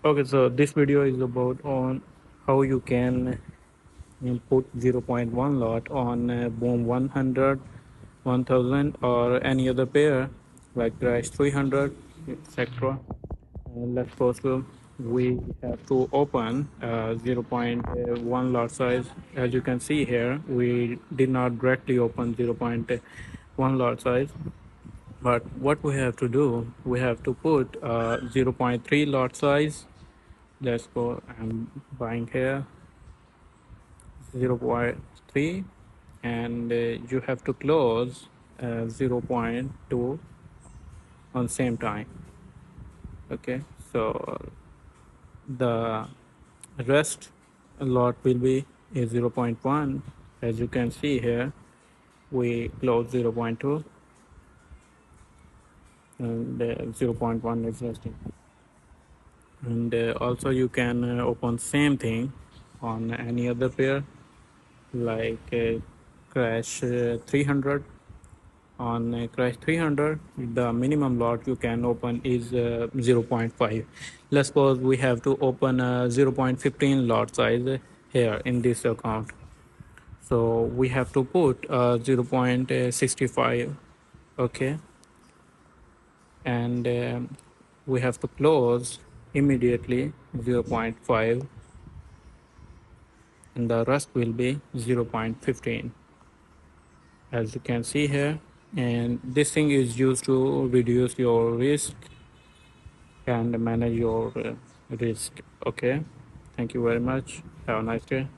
Okay, so this video is about on how you can input zero point 0.1 lot on boom 100, 1000 or any other pair like price 300, etc. Let's suppose we have to open zero point 0.1 lot size. As you can see here, we did not directly open zero point 0.1 lot size. But what we have to do, we have to put zero point 0.3 lot size. Let's go. I'm buying here 0.3, and you have to close 0.2 on same time. Okay, so the rest lot will be is 0.1. As you can see here, we close 0.2 and 0.1 is resting. And also you can open same thing on any other pair like crash 300. On crash 300, the minimum lot you can open is 0.5. Let's suppose we have to open a 0.15 lot size here in this account, so we have to put 0.65. Okay, and we have to close immediately 0.5, and the rest will be 0.15, as you can see here. And this thing is used to reduce your risk and manage your risk. Okay, thank you very much. Have a nice day.